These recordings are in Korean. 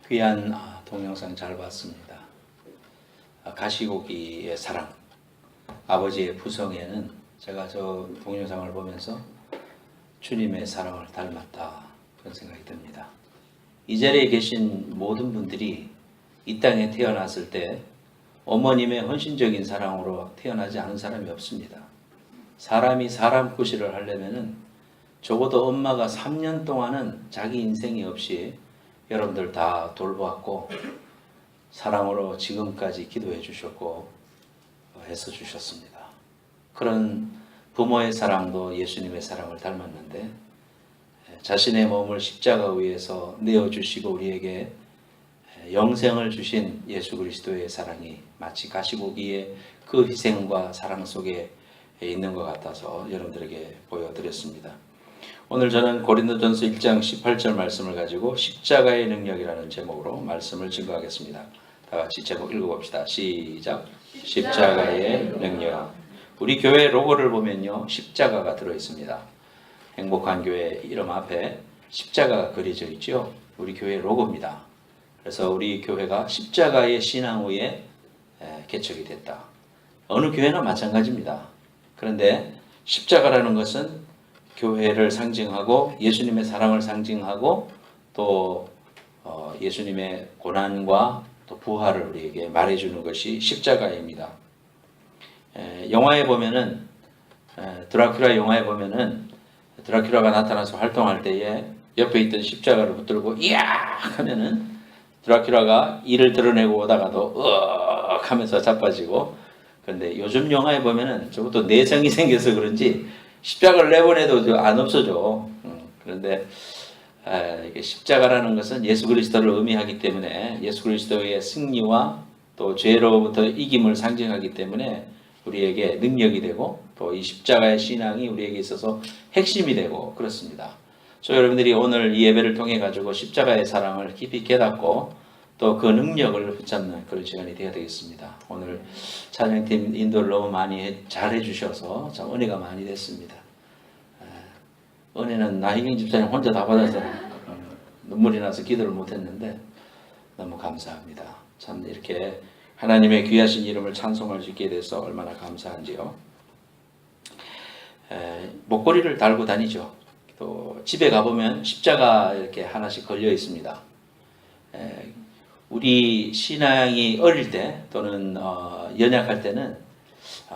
귀한 동영상 잘 봤습니다. 가시고기의 사랑, 아버지의 부성에는 제가 저 동영상을 보면서 주님의 사랑을 닮았다 그런 생각이 듭니다. 이 자리에 계신 모든 분들이 이 땅에 태어났을 때 어머님의 헌신적인 사랑으로 태어나지 않은 사람이 없습니다. 사람이 사람 구실을 하려면은 적어도 엄마가 3년 동안은 자기 인생이 없이 여러분들 다 돌보았고 사랑으로 지금까지 기도해 주셨고 애써 주셨습니다. 그런 부모의 사랑도 예수님의 사랑을 닮았는데 자신의 몸을 십자가 위에서 내어주시고 우리에게 영생을 주신 예수 그리스도의 사랑이 마치 가시고기의 그 희생과 사랑 속에 있는 것 같아서 여러분들에게 보여드렸습니다. 오늘 저는 고린도전서 1장 18절 말씀을 가지고 십자가의 능력이라는 제목으로 말씀을 증거하겠습니다. 다 같이 제목 읽어봅시다. 시작. 십자가의 능력. 우리 교회 로고를 보면요, 십자가가 들어있습니다. 행복한 교회 이름 앞에 십자가가 그려져 있죠. 우리 교회 로고입니다. 그래서 우리 교회가 십자가의 신앙 위에 개척이 됐다. 어느 교회나 마찬가지입니다. 그런데 십자가라는 것은 교회를 상징하고 예수님의 사랑을 상징하고 또 예수님의 고난과 또 부활을 우리에게 말해주는 것이 십자가입니다. 영화에 보면은 드라큘라 영화에 보면은 드라큘라가 나타나서 활동할 때에 옆에 있던 십자가를 붙들고 이야 하면은 드라큘라가 이를 드러내고 오다가도 으악 하면서 자빠지고, 그런데 요즘 영화에 보면은 저것도 내성이 생겨서 그런지 십자가를 내보내도 안 없어져. 그런데 이게 십자가라는 것은 예수 그리스도를 의미하기 때문에 예수 그리스도의 승리와 또 죄로부터 이김을 상징하기 때문에 우리에게 능력이 되고 또 이 십자가의 신앙이 우리에게 있어서 핵심이 되고 그렇습니다. 여러분들이 오늘 이 예배를 통해 가지고 십자가의 사랑을 깊이 깨닫고 또 그 능력을 붙잡는 그런 시간이 되어야 되겠습니다. 오늘 찬양팀 인도를 너무 많이 잘 해주셔서 참 은혜가 많이 됐습니다. 은혜는 나희경 집사님 혼자 다 받아서 눈물이 나서 기도를 못했는데 너무 감사합니다. 참 이렇게 하나님의 귀하신 이름을 찬송할 수 있게 돼서 얼마나 감사한지요. 목걸이를 달고 다니죠. 또 집에 가보면 십자가 이렇게 하나씩 걸려 있습니다. 우리 신앙이 어릴 때 또는 연약할 때는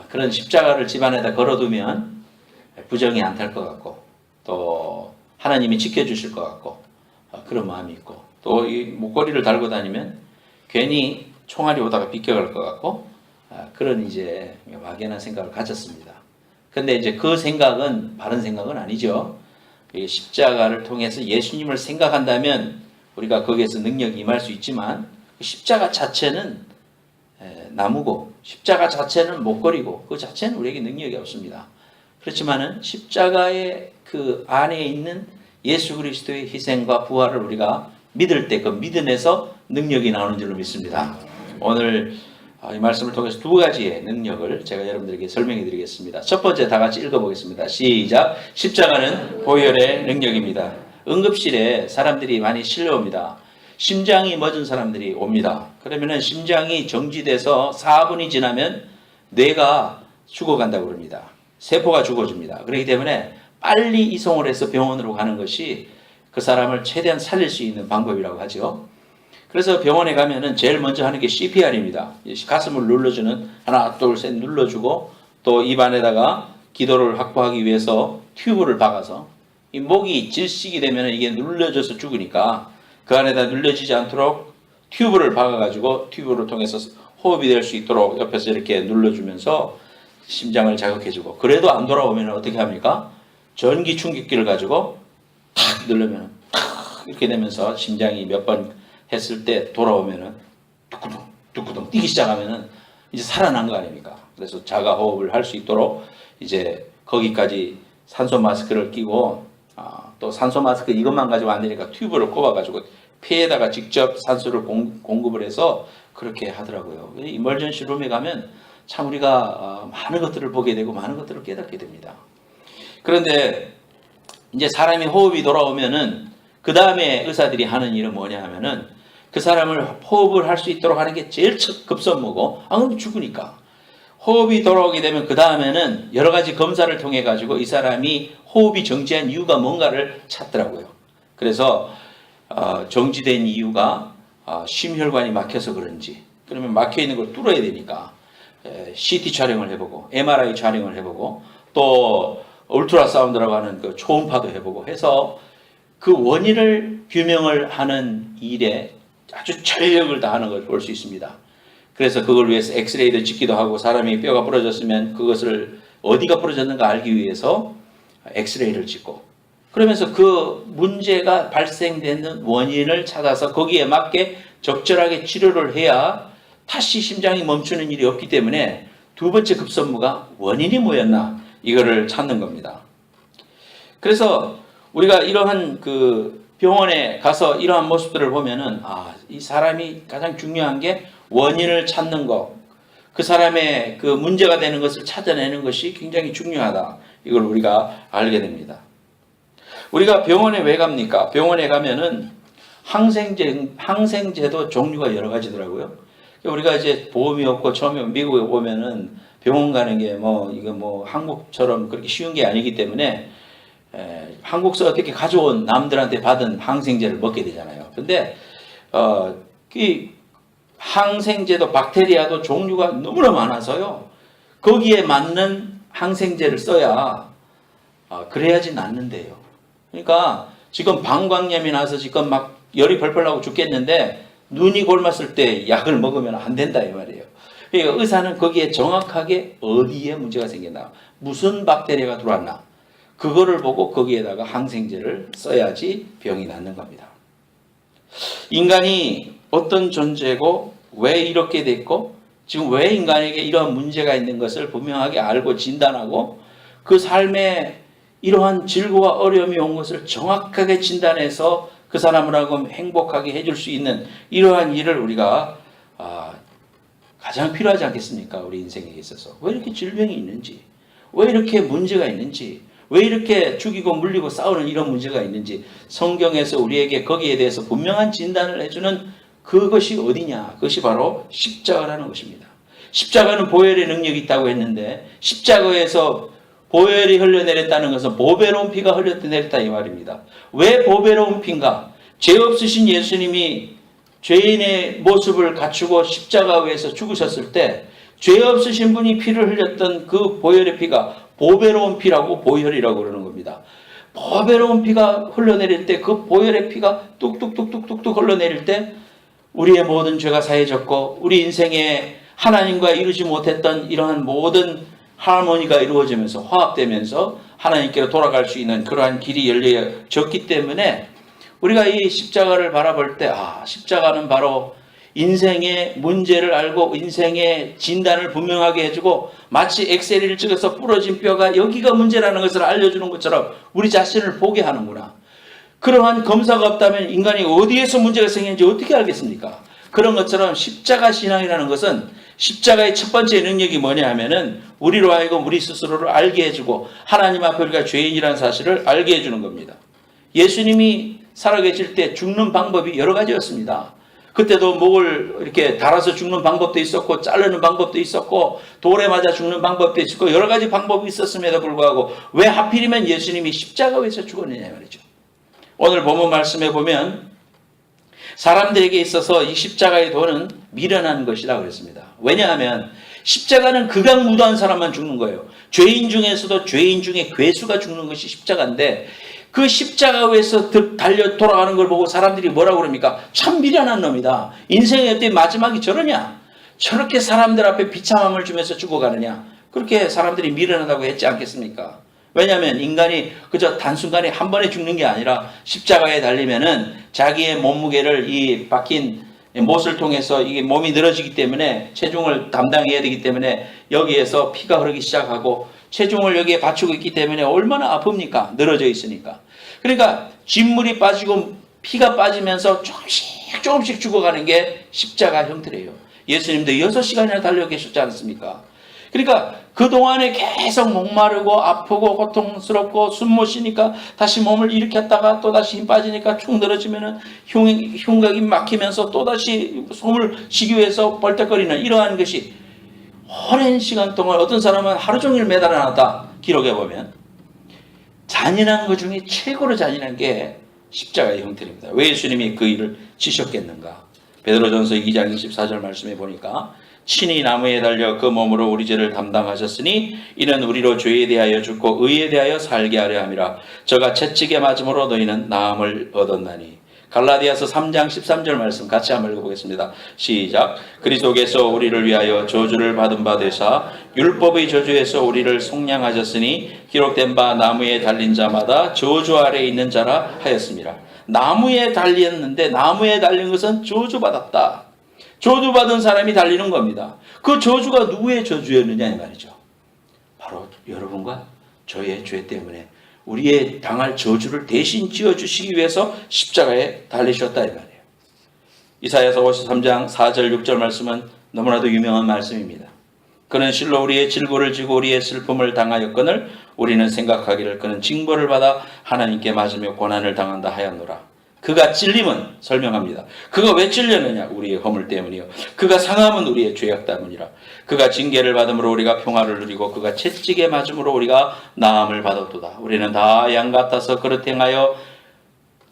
그런 십자가를 집안에다 걸어두면 부정이 안 탈 것 같고 또 하나님이 지켜주실 것 같고 그런 마음이 있고, 또 이 목걸이를 달고 다니면 괜히 총알이 오다가 비껴갈 것 같고 그런 이제 막연한 생각을 가졌습니다. 근데 이제 그 생각은 바른 생각은 아니죠. 십자가를 통해서 예수님을 생각한다면 우리가 거기에서 능력이 임할 수 있지만 십자가 자체는 나무고 십자가 자체는 목걸이고 그 자체는 우리에게 능력이 없습니다. 그렇지만은 십자가의 그 안에 있는 예수 그리스도의 희생과 부활을 우리가 믿을 때 그 믿음에서 능력이 나오는 줄로 믿습니다. 오늘 이 말씀을 통해서 두 가지의 능력을 제가 여러분들에게 설명해 드리겠습니다. 첫 번째 다 같이 읽어보겠습니다. 시작. 십자가는 보혈의 능력입니다. 응급실에 사람들이 많이 실려옵니다. 심장이 멎은 사람들이 옵니다. 그러면은 심장이 정지돼서 4분이 지나면 뇌가 죽어간다고 그럽니다. 세포가 죽어집니다. 그렇기 때문에 빨리 이송을 해서 병원으로 가는 것이 그 사람을 최대한 살릴 수 있는 방법이라고 하죠. 그래서 병원에 가면은 제일 먼저 하는 게 CPR입니다. 가슴을 눌러주는, 하나 둘 셋 눌러주고 또 입안에다가 기도를 확보하기 위해서 튜브를 박아서 이 목이 질식이 되면 이게 눌려져서 죽으니까 그 안에다 눌려지지 않도록 튜브를 박아가지고 튜브를 통해서 호흡이 될 수 있도록 옆에서 이렇게 눌러주면서 심장을 자극해주고, 그래도 안 돌아오면 어떻게 합니까? 전기 충격기를 가지고 탁 누르면 탁 이렇게 되면서 심장이 몇 번 했을 때 돌아오면은 뚜꾸둥 뚜꾸둥 뛰기 시작하면은 이제 살아난 거 아닙니까? 그래서 자가 호흡을 할 수 있도록 이제 거기까지 산소 마스크를 끼고 또 산소 마스크 이것만 가지고 안 되니까 튜브를 꼽아가지고 폐에다가 직접 산소를 공급을 해서 그렇게 하더라고요. 이멀전시 룸에 가면 참 우리가 많은 것들을 보게 되고 많은 것들을 깨닫게 됩니다. 그런데 이제 사람이 호흡이 돌아오면은 그 다음에 의사들이 하는 일은 뭐냐 하면은 그 사람을 호흡을 할 수 있도록 하는 게 제일 첫 급선무고, 안 그러면 죽으니까. 호흡이 돌아오게 되면 그 다음에는 여러 가지 검사를 통해 가지고 이 사람이 호흡이 정지한 이유가 뭔가를 찾더라고요. 그래서 정지된 이유가 심혈관이 막혀서 그런지, 그러면 막혀 있는 걸 뚫어야 되니까 CT 촬영을 해보고 MRI 촬영을 해보고 또 울트라사운드라고 하는 그 초음파도 해보고 해서 그 원인을 규명을 하는 일에 아주 전력을 다하는 걸 볼 수 있습니다. 그래서 그걸 위해서 엑스레이를 찍기도 하고, 사람이 뼈가 부러졌으면 그것을 어디가 부러졌는가 알기 위해서 엑스레이를 찍고, 그러면서 그 문제가 발생되는 원인을 찾아서 거기에 맞게 적절하게 치료를 해야 다시 심장이 멈추는 일이 없기 때문에 두 번째 급선무가 원인이 뭐였나, 이거를 찾는 겁니다. 그래서 우리가 이러한 그 병원에 가서 이러한 모습들을 보면은, 이 사람이 가장 중요한 게 원인을 찾는 것, 그 사람의 그 문제가 되는 것을 찾아내는 것이 굉장히 중요하다. 이걸 우리가 알게 됩니다. 우리가 병원에 왜 갑니까? 병원에 가면은 항생제도 종류가 여러 가지더라고요. 우리가 이제 보험이 없고 처음에 미국에 오면은 병원 가는 게 이거 한국처럼 그렇게 쉬운 게 아니기 때문에 한국서 어떻게 가져온 남들한테 받은 항생제를 먹게 되잖아요. 근데 이 항생제도 박테리아도 종류가 너무나 많아서요. 거기에 맞는 항생제를 써야 그래야지 낫는데요. 그러니까 지금 방광염이 나서 지금 막 열이 펄펄 나고 죽겠는데 눈이 골맞을 때 약을 먹으면 안 된다 이 말이에요. 그러니까 의사는 거기에 정확하게 어디에 문제가 생겼나, 무슨 박테리아가 들어왔나, 그거를 보고 거기에다가 항생제를 써야지 병이 낫는 겁니다. 인간이 어떤 존재고 왜 이렇게 됐고 지금 왜 인간에게 이러한 문제가 있는 것을 분명하게 알고 진단하고 그 삶에 이러한 질고와 어려움이 온 것을 정확하게 진단해서 그 사람을 하고 행복하게 해줄 수 있는 이러한 일을 우리가 가장 필요하지 않겠습니까? 우리 인생에 있어서. 왜 이렇게 질병이 있는지, 왜 이렇게 문제가 있는지, 왜 이렇게 죽이고 물리고 싸우는 이런 문제가 있는지 성경에서 우리에게 거기에 대해서 분명한 진단을 해주는 그것이 어디냐? 그것이 바로 십자가라는 것입니다. 십자가는 보혈의 능력이 있다고 했는데 십자가에서 보혈이 흘러내렸다는 것은 보배로운 피가 흘러내렸다 이 말입니다. 왜 보배로운 피인가? 죄 없으신 예수님이 죄인의 모습을 갖추고 십자가 위에서 죽으셨을 때 죄 없으신 분이 피를 흘렸던 그 보혈의 피가 보배로운 피라고 보혈이라고 그러는 겁니다. 보배로운 피가 흘러내릴 때 그 보혈의 피가 뚝뚝뚝뚝뚝 흘러내릴 때 우리의 모든 죄가 사해졌고 우리 인생에 하나님과 이루지 못했던 이러한 모든 하모니가 이루어지면서 화합되면서 하나님께로 돌아갈 수 있는 그러한 길이 열려졌기 때문에 우리가 이 십자가를 바라볼 때 십자가는 바로 인생의 문제를 알고 인생의 진단을 분명하게 해주고 마치 엑스레이를 찍어서 부러진 뼈가 여기가 문제라는 것을 알려주는 것처럼 우리 자신을 보게 하는구나. 그러한 검사가 없다면 인간이 어디에서 문제가 생기는지 어떻게 알겠습니까? 그런 것처럼 십자가 신앙이라는 것은 십자가의 첫 번째 능력이 뭐냐 하면은 우리로 하여금 우리 스스로를 알게 해주고 하나님 앞에 우리가 죄인이라는 사실을 알게 해주는 겁니다. 예수님이 살아계실 때 죽는 방법이 여러 가지였습니다. 그때도 목을 이렇게 달아서 죽는 방법도 있었고 자르는 방법도 있었고 돌에 맞아 죽는 방법도 있었고 여러 가지 방법이 있었음에도 불구하고 왜 하필이면 예수님이 십자가 위에서 죽었느냐 말이죠. 오늘 본문 말씀에 보면 사람들에게 있어서 이 십자가의 도는 미련한 것이다 그랬습니다. 왜냐하면 십자가는 극악무도한 사람만 죽는 거예요. 죄인 중에서도 죄인 중에 괴수가 죽는 것이 십자가인데 그 십자가 위에서 달려 돌아가는 걸 보고 사람들이 뭐라고 그럽니까? 참 미련한 놈이다. 인생의 어떻게 마지막이 저러냐? 저렇게 사람들 앞에 비참함을 주면서 죽어가느냐? 그렇게 사람들이 미련하다고 했지 않겠습니까? 왜냐하면 인간이 그저 단순간에 한 번에 죽는 게 아니라 십자가에 달리면은 자기의 몸무게를 이 박힌 못을 통해서 이게 몸이 늘어지기 때문에 체중을 담당해야 되기 때문에 여기에서 피가 흐르기 시작하고 체중을 여기에 받치고 있기 때문에 얼마나 아픕니까? 늘어져 있으니까. 그러니까 진물이 빠지고 피가 빠지면서 조금씩 죽어가는 게 십자가 형태래요. 예수님도 6시간이나 달려 계셨지 않습니까? 그러니까 그동안에 계속 목마르고 아프고 고통스럽고 숨 못 쉬니까 다시 몸을 일으켰다가 또다시 힘 빠지니까 축 늘어지면은 흉곽이 막히면서 또다시 숨을 쉬기 위해서 벌떡거리는 이러한 것이 오랜 시간 동안, 어떤 사람은 하루 종일 매달아놨다 기록해 보면, 잔인한 것 중에 최고로 잔인한 게 십자가의 형태입니다. 왜 예수님이 그 일을 지셨겠는가? 베드로전서 2장 24절 말씀에 보니까 친히 나무에 달려 그 몸으로 우리 죄를 담당하셨으니 이는 우리로 죄에 대하여 죽고 의에 대하여 살게 하려 함이라. 저가 채찍에 맞음으로 너희는 나음을 얻었나니. 갈라디아서 3장 13절 말씀 같이 한번 읽어보겠습니다. 시작. 그리스도께서 우리를 위하여 저주를 받은 바 되사 율법의 저주에서 우리를 속량하셨으니 기록된 바 나무에 달린 자마다 저주 아래에 있는 자라 하였습니다. 나무에 달렸는데 나무에 달린 것은 저주받았다. 저주받은 사람이 달리는 겁니다. 그 저주가 누구의 저주였느냐 이 말이죠. 바로 여러분과 저의 죄 때문에 우리의 당할 저주를 대신 지어주시기 위해서 십자가에 달리셨다 이 말이에요. 이사야서 53장 4절 6절 말씀은 너무나도 유명한 말씀입니다. 그는 실로 우리의 질고를 지고 우리의 슬픔을 당하였거늘 우리는 생각하기를 그는 징벌을 받아 하나님께 맞으며 고난을 당한다 하였노라. 그가 찔림은 설명합니다. 그가 왜 찔렸느냐? 우리의 허물 때문이요. 그가 상함은 우리의 죄악 때문이라. 그가 징계를 받음으로 우리가 평화를 누리고 그가 채찍에 맞음으로 우리가 나음을 받았도다. 우리는 다 양 같아서 그릇 행하여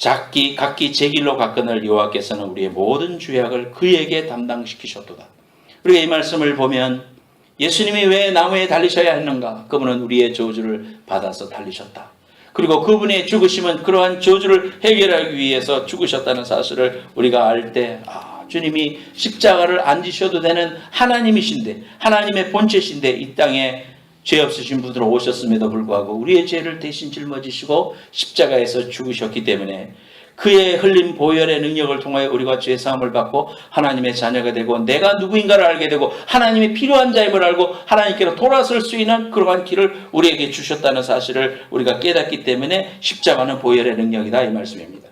각기 제 길로 갔거늘 여호와께서는 우리의 모든 죄악을 그에게 담당시키셨도다. 우리가 이 말씀을 보면 예수님이 왜 나무에 달리셔야 했는가? 그분은 우리의 저주를 받아서 달리셨다. 그리고 그분의 죽으심은 그러한 저주를 해결하기 위해서 죽으셨다는 사실을 우리가 알 때, 주님이 십자가를 안 지셔도 되는 하나님이신데, 하나님의 본체신데 이 땅에 죄 없으신 분으로 오셨음에도 불구하고 우리의 죄를 대신 짊어지시고 십자가에서 죽으셨기 때문에 그의 흘린 보혈의 능력을 통하여 우리가 죄사함을 받고 하나님의 자녀가 되고 내가 누구인가를 알게 되고 하나님이 필요한 자임을 알고 하나님께로 돌아설 수 있는 그러한 길을 우리에게 주셨다는 사실을 우리가 깨닫기 때문에 십자가는 보혈의 능력이다 이 말씀입니다.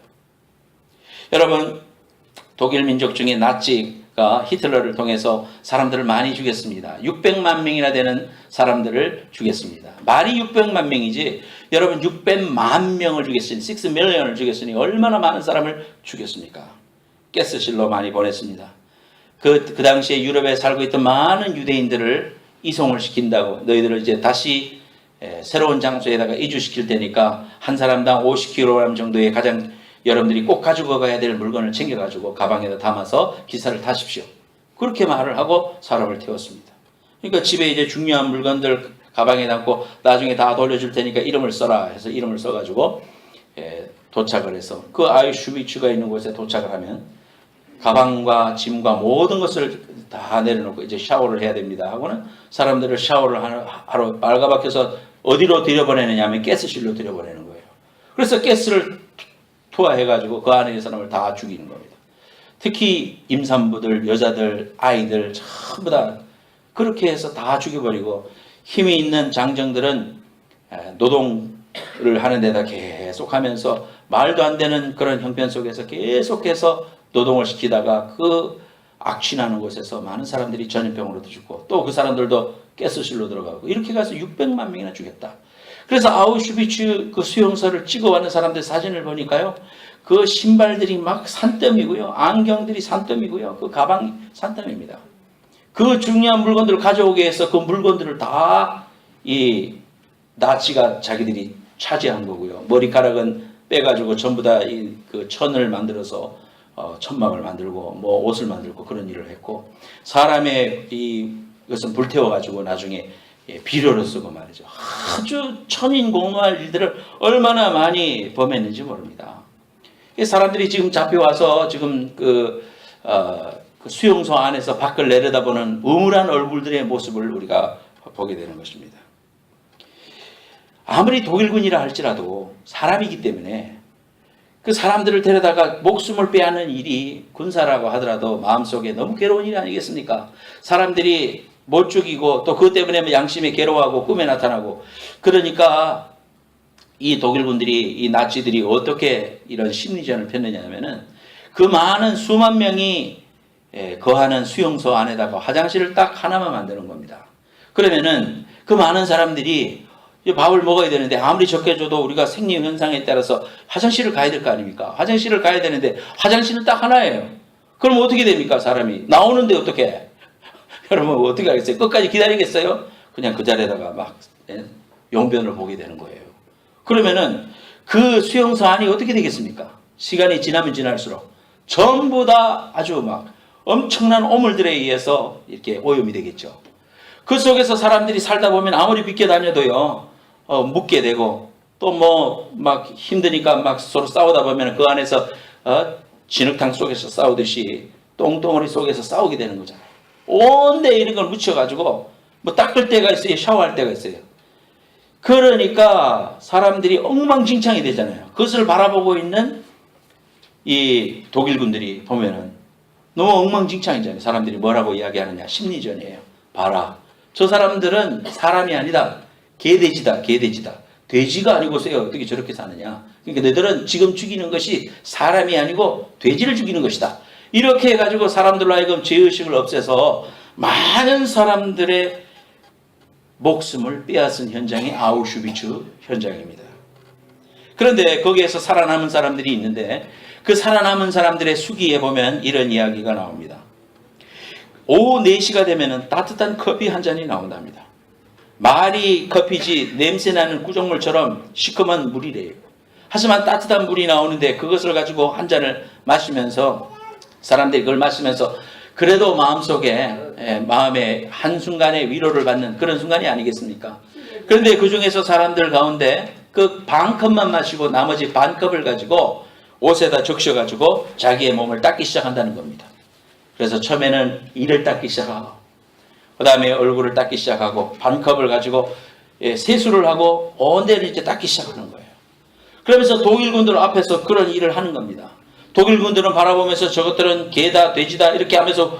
여러분, 독일 민족 중에 나치가 히틀러를 통해서 사람들을 많이 죽였습니다. 600만 명이나 되는 사람들을 죽였습니다. 말이 600만 명이지 여러분 600만 명을 죽였으니 6 밀리언을 죽였으니 얼마나 많은 사람을 죽였습니까? 가스실로 많이 보냈습니다. 그 당시에 유럽에 살고 있던 많은 유대인들을 이송을 시킨다고, 너희들을 이제 다시 새로운 장소에다가 이주시킬 테니까 한 사람당 50kg 정도의 가장 여러분들이 꼭 가지고 가야 될 물건을 챙겨가지고 가방에다 담아서 기사를 타십시오. 그렇게 말을 하고 사람을 태웠습니다. 그러니까 집에 이제 중요한 물건들 가방에 담고 나중에 다 돌려줄 테니까 이름을 써라 해서 이름을 써가지고 도착을 해서 그 아우슈비츠가 있는 곳에 도착을 하면 가방과 짐과 모든 것을 다 내려놓고 이제 샤워를 해야 됩니다 하고는 사람들을 샤워를 하러 빨가박혀서 어디로 들여보내느냐 하면 가스실로 들여보내는 거예요. 그래서 가스를 투하해가지고 그 안에 있는 사람을 다 죽이는 겁니다. 특히 임산부들, 여자들, 아이들 전부 다 그렇게 해서 다 죽여버리고 힘이 있는 장정들은 노동을 하는 데다 계속 하면서 말도 안 되는 그런 형편 속에서 계속해서 노동을 시키다가 그 악취나는 곳에서 많은 사람들이 전염병으로도 죽고 또 그 사람들도 가스실로 들어가고 이렇게 가서 600만 명이나 죽였다. 그래서 아우슈비츠 그 수용소를 찍어가는 사람들 사진을 보니까요. 그 신발들이 막 산더미고요. 안경들이 산더미고요. 그 가방이 산더미입니다. 그 중요한 물건들을 가져오게 해서 그 물건들을 다 이 나치가 자기들이 차지한 거고요. 머리카락은 빼가지고 전부 다 이 그 천을 만들어서 천막을 만들고 뭐 옷을 만들고 그런 일을 했고 사람의 이것은 불태워가지고 나중에 비료로 쓰고 말이죠. 아주 천인공노할 일들을 얼마나 많이 범했는지 모릅니다. 사람들이 지금 잡혀와서 지금 그 수용소 안에서 밖을 내려다보는 우물한 얼굴들의 모습을 우리가 보게 되는 것입니다. 아무리 독일군이라 할지라도 사람이기 때문에 그 사람들을 데려다가 목숨을 빼앗는 일이 군사라고 하더라도 마음속에 너무 괴로운 일이 아니겠습니까? 사람들이 못 죽이고 또 그것 때문에 양심이 괴로워하고 꿈에 나타나고 그러니까 이 독일군들이 이 나치들이 어떻게 이런 심리전을 폈느냐 하면은 그 많은 수만 명이 거하는 수용소 안에다가 화장실을 딱 하나만 만드는 겁니다. 그러면은 그 많은 사람들이 밥을 먹어야 되는데 아무리 적게 줘도 우리가 생리 현상에 따라서 화장실을 가야 될 거 아닙니까? 화장실을 가야 되는데 화장실은 딱 하나예요. 그럼 어떻게 됩니까? 사람이 나오는데 어떻게? 여러분 어떻게 하겠어요? 끝까지 기다리겠어요? 그냥 그 자리에다가 막 용변을 보게 되는 거예요. 그러면은 그 수용소 안이 어떻게 되겠습니까? 시간이 지나면 지날수록 전부 다 아주 막 엄청난 오물들에 의해서 이렇게 오염이 되겠죠. 그 속에서 사람들이 살다 보면 아무리 비껴 다녀도요, 묻게 되고, 또 뭐, 막 힘드니까 막 서로 싸우다 보면 그 안에서, 진흙탕 속에서 싸우듯이 똥덩어리 속에서 싸우게 되는 거잖아요. 온데 이런 걸 묻혀가지고, 뭐 닦을 때가 있어요, 샤워할 때가 있어요. 그러니까 사람들이 엉망진창이 되잖아요. 그것을 바라보고 있는 이 독일군들이 보면은 너무 엉망진창이잖아요. 사람들이 뭐라고 이야기하느냐. 심리전이에요. 봐라. 저 사람들은 사람이 아니다. 개돼지다. 개돼지다. 돼지가 아니고서요. 어떻게 저렇게 사느냐. 그러니까 너희들은 지금 죽이는 것이 사람이 아니고 돼지를 죽이는 것이다. 이렇게 해가지고 사람들로 하여금 죄의식을 없애서 많은 사람들의 목숨을 빼앗은 현장이 아우슈비츠 현장입니다. 그런데 거기에서 살아남은 사람들이 있는데 그 살아남은 사람들의 수기에 보면 이런 이야기가 나옵니다. 오후 4시가 되면 따뜻한 커피 한 잔이 나온답니다. 말이 커피지 냄새나는 구정물처럼 시커먼 물이래요. 하지만 따뜻한 물이 나오는데 그것을 가지고 한 잔을 마시면서 사람들이 그걸 마시면서 그래도 마음에 한순간의 위로를 받는 그런 순간이 아니겠습니까? 그런데 그 중에서 사람들 가운데 그 반컵만 마시고 나머지 반컵을 가지고 옷에다 적셔가지고 자기의 몸을 닦기 시작한다는 겁니다. 그래서 처음에는 이를 닦기 시작하고 그 다음에 얼굴을 닦기 시작하고 반컵을 가지고 세수를 하고 온 데를 이제 닦기 시작하는 거예요. 그러면서 독일군들 앞에서 그런 일을 하는 겁니다. 독일군들은 바라보면서 저것들은 개다 돼지다 이렇게 하면서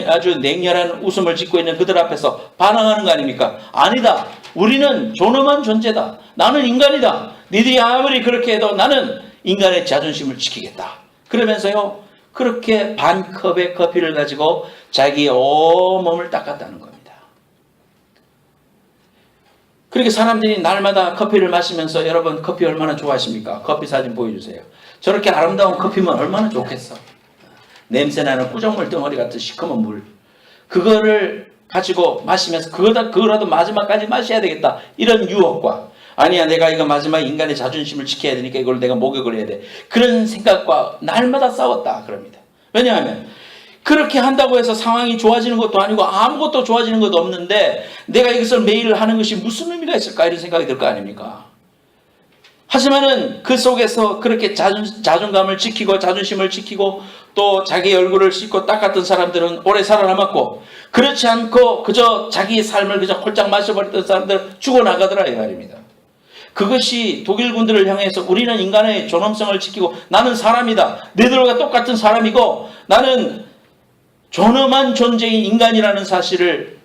아주 냉혈한 웃음을 짓고 있는 그들 앞에서 반항하는 거 아닙니까? 아니다. 우리는 존엄한 존재다. 나는 인간이다. 니들이 아무리 그렇게 해도 나는 인간의 자존심을 지키겠다. 그러면서요. 그렇게 반 컵의 커피를 가지고 자기의 온몸을 닦았다는 겁니다. 그렇게 사람들이 날마다 커피를 마시면서 여러분 커피 얼마나 좋아하십니까? 커피 사진 보여주세요. 저렇게 아름다운 커피면 얼마나 좋겠어. 냄새나는 구정물 덩어리 같은 시커먼 물. 그거를 가지고 마시면서 그거라도 마지막까지 마셔야 되겠다. 이런 유혹과 아니야 내가 이거 마지막 인간의 자존심을 지켜야 되니까 이걸 내가 목욕을 해야 돼. 그런 생각과 날마다 싸웠다 그럽니다. 왜냐하면 그렇게 한다고 해서 상황이 좋아지는 것도 아니고 아무것도 좋아지는 것도 없는데 내가 이것을 매일 하는 것이 무슨 의미가 있을까 이런 생각이 들 거 아닙니까? 하지만은 그 속에서 그렇게 자존감을 지키고 자존심을 지키고 또 자기 얼굴을 씻고 닦았던 사람들은 오래 살아남았고 그렇지 않고 그저 자기의 삶을 그저 홀짝 마셔버렸던 사람들 죽어나가더라 이 말입니다. 그것이 독일군들을 향해서 우리는 인간의 존엄성을 지키고 나는 사람이다. 너희들과 똑같은 사람이고 나는 존엄한 존재인 인간이라는 사실을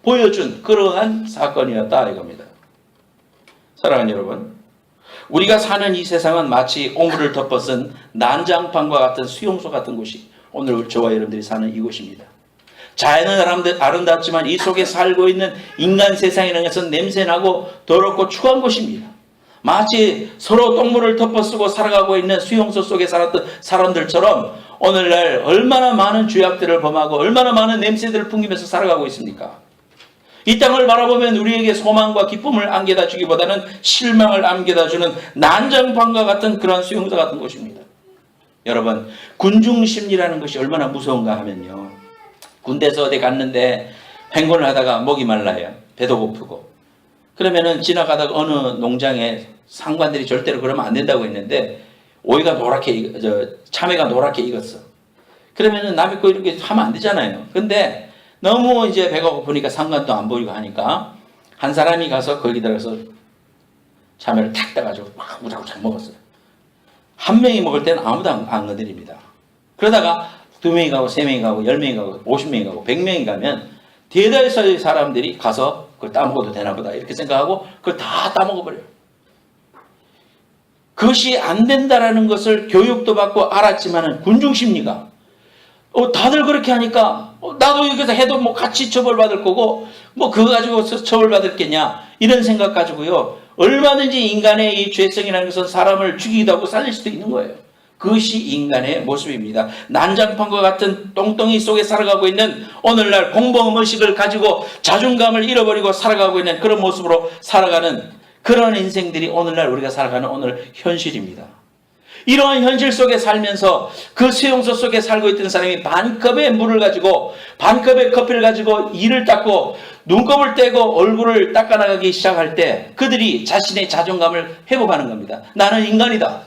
보여준 그러한 사건이었다 이겁니다. 사랑하는 여러분, 우리가 사는 이 세상은 마치 오물을 덮어쓴 난장판과 같은 수용소 같은 곳이 오늘 저와 여러분들이 사는 이곳입니다. 자연은 아름답지만 이 속에 살고 있는 인간 세상이라는 것은 냄새나고 더럽고 추한 곳입니다. 마치 서로 똥물을 덮어쓰고 살아가고 있는 수용소 속에 살았던 사람들처럼 오늘날 얼마나 많은 죄악들을 범하고 얼마나 많은 냄새들을 풍기면서 살아가고 있습니까? 이 땅을 바라보면 우리에게 소망과 기쁨을 안겨다 주기보다는 실망을 안겨다 주는 난장판과 같은 그런 수용소 같은 곳입니다. 여러분, 군중심리라는 것이 얼마나 무서운가 하면요. 군대에서 어디 갔는데 행군을 하다가 목이 말라요. 배도 고프고. 그러면은 지나가다가 어느 농장에 상관들이 절대로 그러면 안 된다고 했는데 오이가 노랗게 참외가 노랗게 익었어. 그러면은 남의 거 이렇게 하면 안 되잖아요. 근데 너무 이제 배가 고프니까 상관도 안 보이고 하니까 한 사람이 가서 거기 들어가서 참외를 탁 따가지고 막 우작우작 먹었어요. 한 명이 먹을 때는 아무도 안 건드립니다. 그러다가 2명이 가고 3명이 가고 10명이 가고 50명이 가고 100명이 가면 대다수의 사람들이 가서 그걸 따먹어도 되나 보다 이렇게 생각하고 그걸 다 따먹어버려요. 그것이 안 된다라는 것을 교육도 받고 알았지만은 군중심리가 다들 그렇게 하니까 나도 여기서 해도 뭐 같이 처벌받을 거고 뭐 그거 가지고 처벌받을겠냐 이런 생각 가지고요. 얼마든지 인간의 이 죄성이라는 것은 사람을 죽이기도 하고 살릴 수도 있는 거예요. 그것이 인간의 모습입니다. 난장판과 같은 똥덩이 속에 살아가고 있는 오늘날 공범의식을 가지고 자존감을 잃어버리고 살아가고 있는 그런 모습으로 살아가는 그런 인생들이 오늘날 우리가 살아가는 오늘 현실입니다. 이러한 현실 속에 살면서 그 수용소 속에 살고 있던 사람이 반컵의 물을 가지고 반컵의 커피를 가지고 이를 닦고 눈곱을 떼고 얼굴을 닦아나가기 시작할 때 그들이 자신의 자존감을 회복하는 겁니다. 나는 인간이다.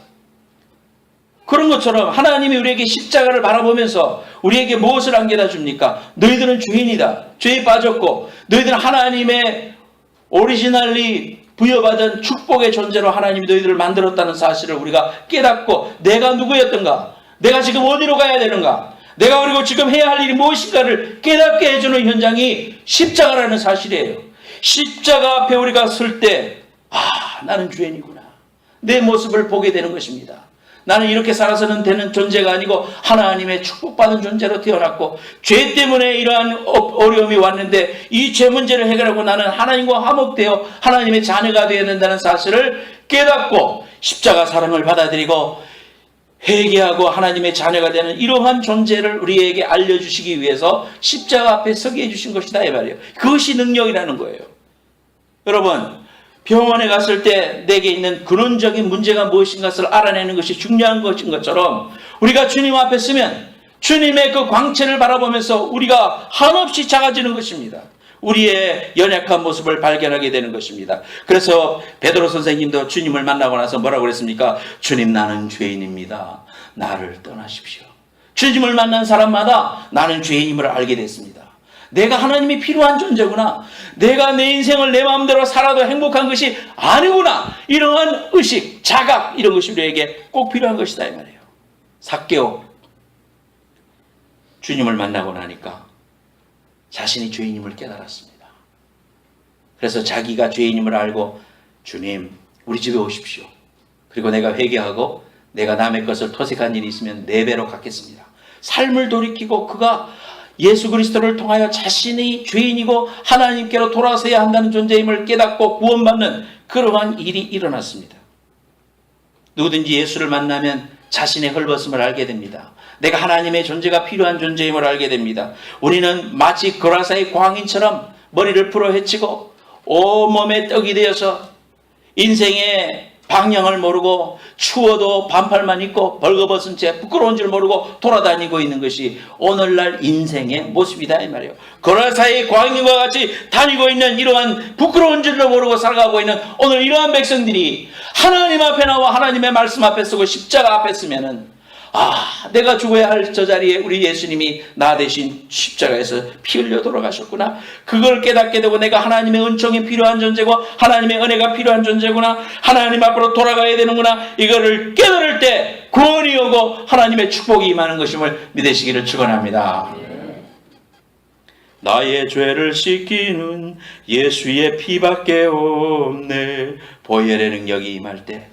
그런 것처럼 하나님이 우리에게 십자가를 바라보면서 우리에게 무엇을 안겨다 줍니까? 너희들은 죄인이다. 죄에 빠졌고 너희들은 하나님의 오리지널리 부여받은 축복의 존재로 하나님이 너희들을 만들었다는 사실을 우리가 깨닫고 내가 누구였던가? 내가 지금 어디로 가야 되는가? 내가 그리고 지금 해야 할 일이 무엇인가를 깨닫게 해주는 현장이 십자가라는 사실이에요. 십자가 앞에 우리가 설 때 나는 죄인이구나. 내 모습을 보게 되는 것입니다. 나는 이렇게 살아서는 되는 존재가 아니고 하나님의 축복받은 존재로 태어났고 죄 때문에 이러한 어려움이 왔는데 이 죄 문제를 해결하고 나는 하나님과 화목되어 하나님의 자녀가 되어야 된다는 사실을 깨닫고 십자가 사랑을 받아들이고 회개하고 하나님의 자녀가 되는 이러한 존재를 우리에게 알려주시기 위해서 십자가 앞에 서게 해주신 것이다 이 말이에요. 그것이 능력이라는 거예요. 여러분, 병원에 갔을 때 내게 있는 근원적인 문제가 무엇인가를 알아내는 것이 중요한 것인 것처럼 우리가 주님 앞에 서면 주님의 그 광채를 바라보면서 우리가 한없이 작아지는 것입니다. 우리의 연약한 모습을 발견하게 되는 것입니다. 그래서 베드로 선생님도 주님을 만나고 나서 뭐라고 그랬습니까? 주님, 나는 죄인입니다. 나를 떠나십시오. 주님을 만난 사람마다 나는 죄인임을 알게 됐습니다. 내가 하나님이 필요한 존재구나. 내가 내 인생을 내 마음대로 살아도 행복한 것이 아니구나. 이러한 의식, 자각 이런 것이 우리에게 꼭 필요한 것이다 이 말이에요. 삭개오 주님을 만나고 나니까 자신이 죄인임을 깨달았습니다. 그래서 자기가 죄인임을 알고 주님 우리 집에 오십시오. 그리고 내가 회개하고 내가 남의 것을 토색한 일이 있으면 4배로 갚겠습니다. 삶을 돌이키고 그가 예수 그리스도를 통하여 자신이 죄인이고 하나님께로 돌아서야 한다는 존재임을 깨닫고 구원받는 그러한 일이 일어났습니다. 누구든지 예수를 만나면 자신의 헐벗음을 알게 됩니다. 내가 하나님의 존재가 필요한 존재임을 알게 됩니다. 우리는 마치 거라사의 광인처럼 머리를 풀어 헤치고 온몸에 떡이 되어서 인생의 방향을 모르고 추워도 반팔만 입고 벌거벗은 채 부끄러운 줄 모르고 돌아다니고 있는 것이 오늘날 인생의 모습이다 이 말이에요. 거라사의 광인과 같이 다니고 있는 이러한 부끄러운 줄도 모르고 살아가고 있는 오늘 이러한 백성들이 하나님 앞에 나와 하나님의 말씀 앞에 서고 십자가 앞에 서면은 내가 죽어야 할 저 자리에 우리 예수님이 나 대신 십자가에서 피 흘려 돌아가셨구나. 그걸 깨닫게 되고 내가 하나님의 은총이 필요한 존재고 하나님의 은혜가 필요한 존재구나. 하나님 앞으로 돌아가야 되는구나. 이거를 깨달을 때 구원이 오고 하나님의 축복이 임하는 것임을 믿으시기를 축원합니다. 나의 죄를 씻기는 예수의 피밖에 없네. 보혈의 능력이 임할 때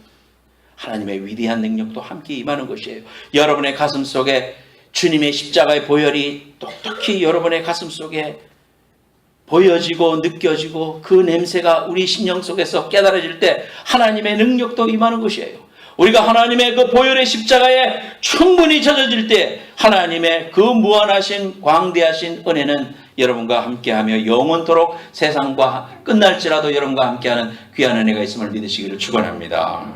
하나님의 위대한 능력도 함께 임하는 것이에요. 여러분의 가슴 속에 주님의 십자가의 보혈이 똑똑히 여러분의 가슴 속에 보여지고 느껴지고 그 냄새가 우리 심령 속에서 깨달아질 때 하나님의 능력도 임하는 것이에요. 우리가 하나님의 그 보혈의 십자가에 충분히 젖어질 때 하나님의 그 무한하신 광대하신 은혜는 여러분과 함께하며 영원토록 세상과 끝날지라도 여러분과 함께하는 귀한 은혜가 있음을 믿으시기를 축원합니다.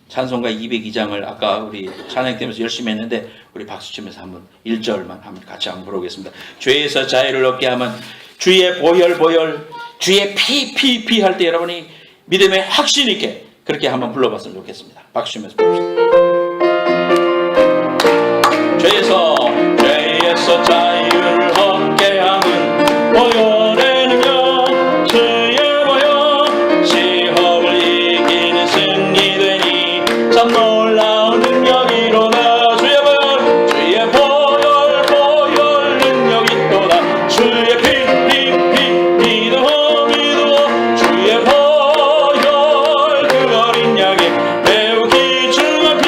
찬송가 202장을 아까 우리 찬양 때면서 열심히 했는데 우리 박수 치면서 한번 1절만 한번 같이 한번 부르겠습니다. 죄에서 자유를 얻게 하면 주의 보혈 주의 피 할 때 여러분이 믿음의 확신 있게 그렇게 한번 불러봤으면 좋겠습니다. 박수 치면서 부릅시다. 죄에서 자유를 얻게 하는 보혈의 능력 주의 보혈 시험을 이기는 승리 되니 참 놀라운 능력이로다. 주의 보혈 능력이 또다. 주의 피 믿어 주의 보혈 그 어린 양의 매우 귀중한 피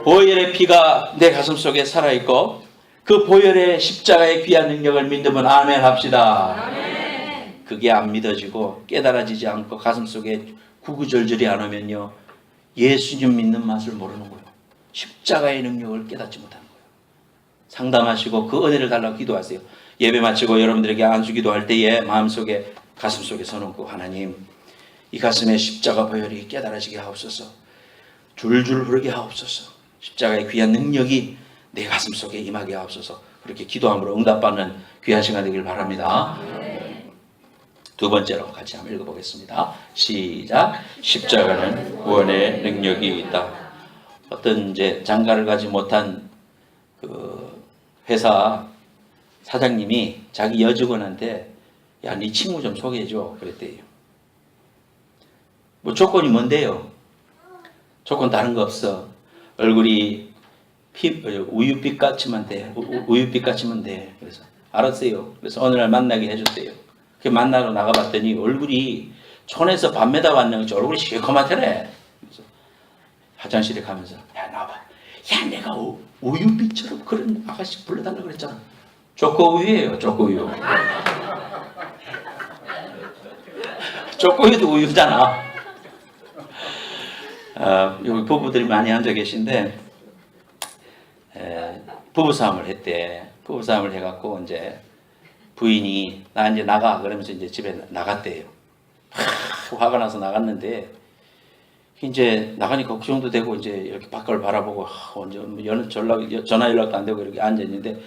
보혈의 피가 내 가슴 속에 살아있고 그 보혈의 십자가의 귀한 능력을 믿으면 아멘 합시다. 아멘. 그게 안 믿어지고 깨달아지지 않고 가슴 속에 구구절절이 안 오면요, 예수님 믿는 맛을 모르는 거예요. 십자가의 능력을 깨닫지 못하는 거예요. 상담하시고 그 은혜를 달라고 기도하세요. 예배 마치고 여러분들에게 안수 기도할 때에 마음속에 가슴속에 서놓고, 하나님, 이 가슴에 십자가 보혈이 깨달아지게 하옵소서. 줄줄 흐르게 하옵소서. 십자가의 귀한 능력이 내 가슴 속에 임하게 하옵소서. 그렇게 기도함으로 응답받는 귀한 시간 되길 바랍니다. 두 번째로 같이 한번 읽어보겠습니다. 시작. 십자가는 구원의 능력이 있다. 어떤 이제 장가를 가지 못한 그 회사 사장님이 자기 여직원한테, 야, 네 친구 좀 소개해줘 그랬대요. 뭐 조건이 뭔데요? 조건 다른 거 없어. 얼굴이 우유빛 같이만 돼. 우유빛 같이만 돼. 그래서 알았어요. 그래서 어느 날 만나게 해줬대요. 그 만나러 나가봤더니 얼굴이 촌에서 밥 매다 왔는 거 얼굴이 시커멓더래. 그래서 화장실에 가면서, 야, 나와봐. 야, 내가 우유빛처럼 그런 아가씨 불러달라고 그랬잖아. 초코우유예요. 초코우유. 초코우유도 우유잖아. 여기 부부들이 많이 앉아 계신데, 부부싸움을 했대. 부부싸움을 해갖고 이제 부인이 나 이제 나가 그러면서 이제 집에 나갔대요. 화가 나서 나갔는데, 이제 나가니까 그 정도 되고 이제 이렇게 밖을 바라보고 언제 전화 연락도 안 되고 이렇게 앉아 있는데,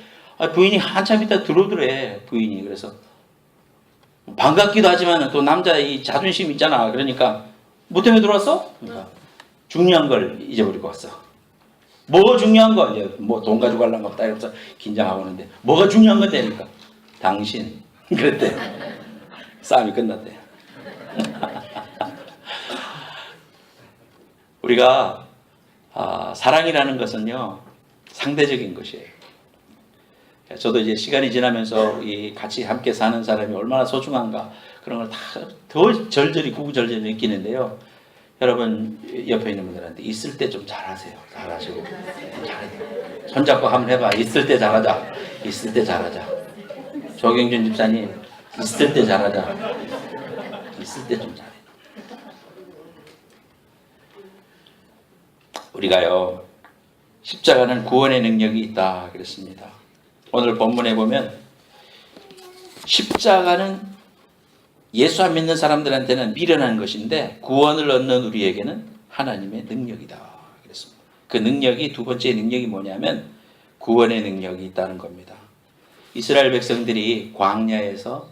부인이 한참 있다 들어오더래. 부인이. 그래서 반갑기도 하지만 또 남자 이 자존심 있잖아. 그러니까 뭐 때문에 들어왔어? 그러니까 중요한 걸 잊어버리고 왔어. 뭐 중요한 거? 이제 뭐 돈 가지고 가려는 것보다 이러면서 긴장하고 있는데, 뭐가 중요한 건데? 그러니까 당신. 그랬대. 싸움이 끝났대. 우리가 사랑이라는 것은요, 상대적인 것이에요. 저도 이제 시간이 지나면서 같이 함께 사는 사람이 얼마나 소중한가, 그런 걸 다 더 절절히 구구절절히 느끼는데요. 여러분 옆에 있는 분들한테 있을 때 좀 잘하세요. 잘하시고 잘해요. 손잡고 한번 해봐. 있을 때 잘하자. 있을 때 잘하자. 조경준 집사님, 있을 때 잘하자. 있을 때 좀 잘해. 우리가요, 십자가는 구원의 능력이 있다 그랬습니다. 오늘 본문에 보면 십자가는 예수 안 믿는 사람들한테는 미련한 것인데 구원을 얻는 우리에게는 하나님의 능력이다 그랬습니다. 그 능력이, 두 번째 능력이 뭐냐면 구원의 능력이 있다는 겁니다. 이스라엘 백성들이 광야에서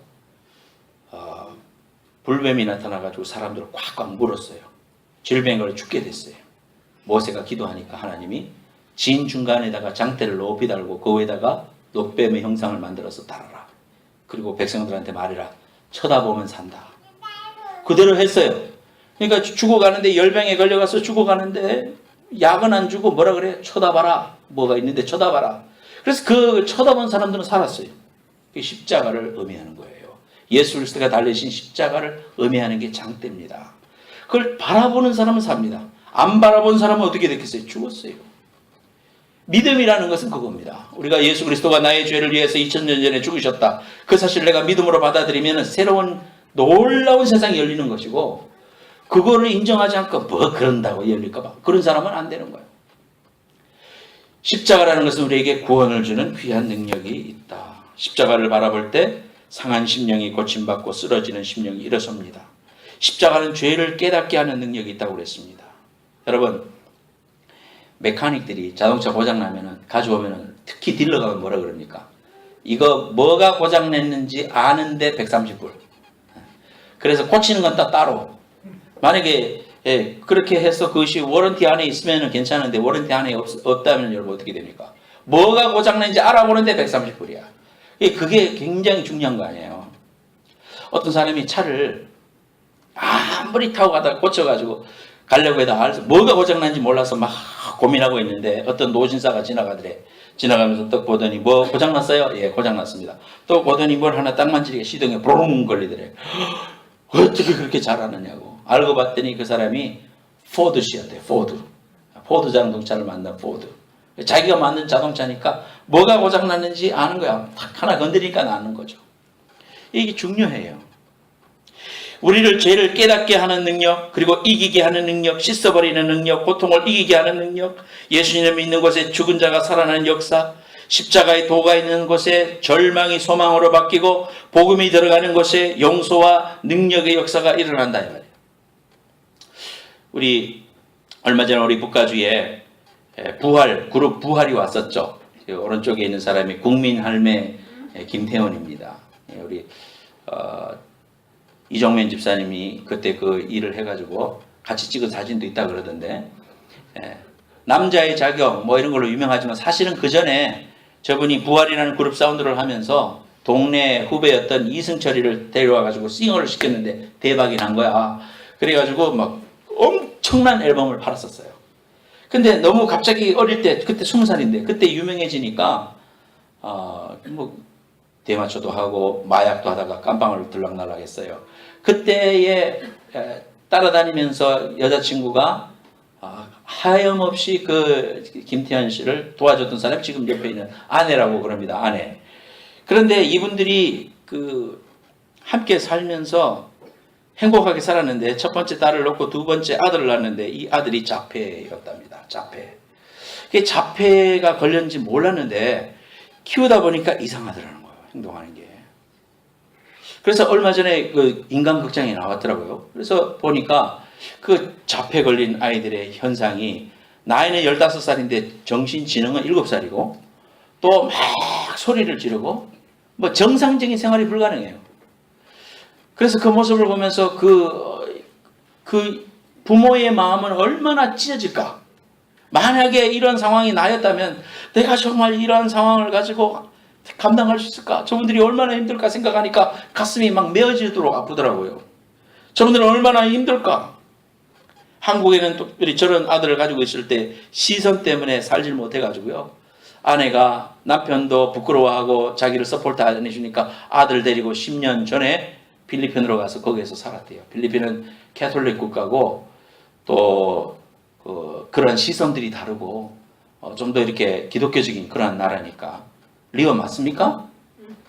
불뱀이 나타나가지고 사람들을 꽉꽉 물었어요. 질병으로 죽게 됐어요. 모세가 기도하니까 하나님이 진 중간에다가 장대를 높이 달고 그 위에다가 녹뱀의 형상을 만들어서 달아라. 그리고 백성들한테 말해라. 쳐다보면 산다. 그대로 했어요. 그러니까 죽어가는데, 열병에 걸려가서 죽어가는데 약은 안 주고 뭐라 그래? 쳐다봐라. 뭐가 있는데 쳐다봐라. 그래서 그 쳐다본 사람들은 살았어요. 그게 십자가를 의미하는 거예요. 예수 그리스도가 달리신 십자가를 의미하는 게 장대입니다. 그걸 바라보는 사람은 삽니다. 안 바라본 사람은 어떻게 됐겠어요? 죽었어요. 믿음이라는 것은 그겁니다. 우리가 예수 그리스도가 나의 죄를 위해서 2000년 전에 죽으셨다. 그 사실을 내가 믿음으로 받아들이면 새로운 놀라운 세상이 열리는 것이고, 그거를 인정하지 않고 뭐 그런다고 열릴까 봐 그런 사람은 안 되는 거예요. 십자가라는 것은 우리에게 구원을 주는 귀한 능력이 있다. 십자가를 바라볼 때 상한 심령이 고침받고 쓰러지는 심령이 일어섭니다. 십자가는 죄를 깨닫게 하는 능력이 있다고 그랬습니다. 여러분, 메카닉들이 자동차 고장나면은 가져오면은, 특히 딜러 가면 뭐라 그럽니까? 이거 뭐가 고장냈는지 아는데 130불. 그래서 고치는 건 따로. 만약에 그렇게 해서 그것이 워런티 안에 있으면 괜찮은데 워런티 안에 없다면 여러분 어떻게 됩니까? 뭐가 고장냈는지 알아보는데 130불이야. 그게 굉장히 중요한 거 아니에요. 어떤 사람이 차를 아무리 타고 가다가 고쳐가지고 가려고 해다 뭐가 고장난지 몰라서 막 고민하고 있는데 어떤 노신사가 지나가더래. 지나가면서 딱 보더니 뭐 고장났어요? 예, 고장났습니다. 또 보더니 뭘 하나 딱 만지니까 시동에 브롱 걸리더래. 어떻게 그렇게 잘하느냐고. 알고 봤더니 그 사람이 포드 씨였대. 포드. 포드 자동차를 만든 포드. 자기가 만든 자동차니까 뭐가 고장났는지 아는 거야. 탁 하나 건드리니까 아는 거죠. 이게 중요해요. 우리를 죄를 깨닫게 하는 능력, 그리고 이기게 하는 능력, 씻어버리는 능력, 고통을 이기게 하는 능력, 예수님을 믿는 곳에 죽은 자가 살아나는 역사, 십자가의 도가 있는 곳에 절망이 소망으로 바뀌고 복음이 들어가는 곳에 용서와 능력의 역사가 일어난다 이 말이에요. 우리 얼마 전에 우리 북가주에 부활 그룹 부활이 왔었죠. 오른쪽에 있는 사람이 국민할매 김태원입니다. 우리 이정면 집사님이 그때 그 일을 해가지고 같이 찍은 사진도 있다 그러던데, 남자의 자격 뭐 이런 걸로 유명하지만 사실은 그 전에 저분이 부활이라는 그룹 사운드를 하면서 동네 후배였던 이승철이를 데려와가지고 싱어를 시켰는데 대박이 난 거야. 그래가지고 막 엄청난 앨범을 팔았었어요. 근데 너무 갑자기 어릴 때, 그때 20살인데 그때 유명해지니까 뭐 대마초도 하고 마약도 하다가 깜빵을 들락날락 했어요. 그때에 따라다니면서 여자친구가 하염없이 그 김태현 씨를 도와줬던 사람이 지금 옆에 있는 아내라고 그럽니다. 아내. 그런데 이분들이 그 함께 살면서 행복하게 살았는데 첫 번째 딸을 낳고 두 번째 아들을 낳았는데 이 아들이 자폐였답니다. 자폐. 그게 자폐가 걸렸는지 몰랐는데 키우다 보니까 이상하더라는 거예요. 행동하는 게. 그래서 얼마 전에 그 인간극장에 나왔더라고요. 그래서 보니까 그 자폐 걸린 아이들의 현상이 나이는 15살인데 정신지능은 7살이고 또 막 소리를 지르고 뭐 정상적인 생활이 불가능해요. 그래서 그 모습을 보면서 그 부모의 마음은 얼마나 찢어질까. 만약에 이런 상황이 나였다면 내가 정말 이런 상황을 가지고 감당할 수 있을까? 저분들이 얼마나 힘들까 생각하니까 가슴이 막 메어지도록 아프더라고요. 저분들은 얼마나 힘들까? 한국에는 특별히 저런 아들을 가지고 있을 때 시선 때문에 살질 못해가지고요. 아내가 남편도 부끄러워하고 자기를 서포트 안 해주니까 아들 데리고 10년 전에 필리핀으로 가서 거기에서 살았대요. 필리핀은 캐톨릭 국가고 또 그런 시선들이 다르고 좀 더 이렇게 기독교적인 그런 나라니까. 리오 맞습니까?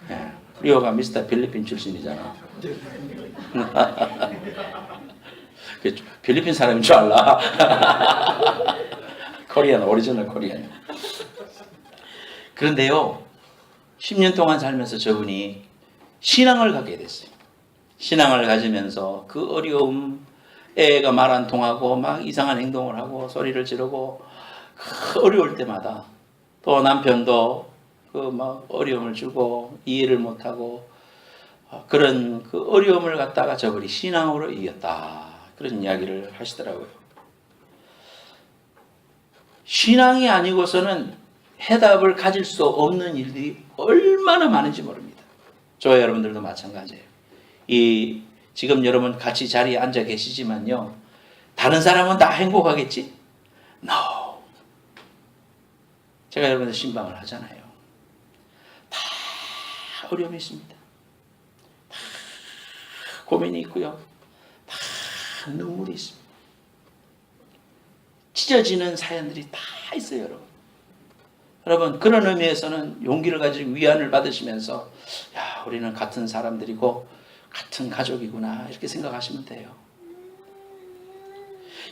네. 리오가 미스터 필리핀 출신이잖아. 필리핀 사람인 줄 알라. 코리안, 오리지널 코리안. 그런데요, 10년 동안 살면서 저분이 신앙을 갖게 됐어요. 신앙을 가지면서 그 어려움, 애가 말 안 통하고 막 이상한 행동을 하고 소리를 지르고 그 어려울 때마다 또 남편도 그 막 어려움을 주고 이해를 못하고 그런 그 어려움을 갖다가 저분이 신앙으로 이겼다. 그런 이야기를 하시더라고요. 신앙이 아니고서는 해답을 가질 수 없는 일들이 얼마나 많은지 모릅니다. 저와 여러분들도 마찬가지예요. 지금 여러분 같이 자리에 앉아 계시지만요. 다른 사람은 다 행복하겠지? No. 제가 여러분들 신방을 하잖아요. 다 어려움이 있습니다. 다 고민이 있고요. 다 눈물이 있습니다. 찢어지는 사연들이 다 있어요, 여러분. 여러분, 그런 의미에서는 용기를 가지고 위안을 받으시면서 야, 우리는 같은 사람들이고 같은 가족이구나 이렇게 생각하시면 돼요.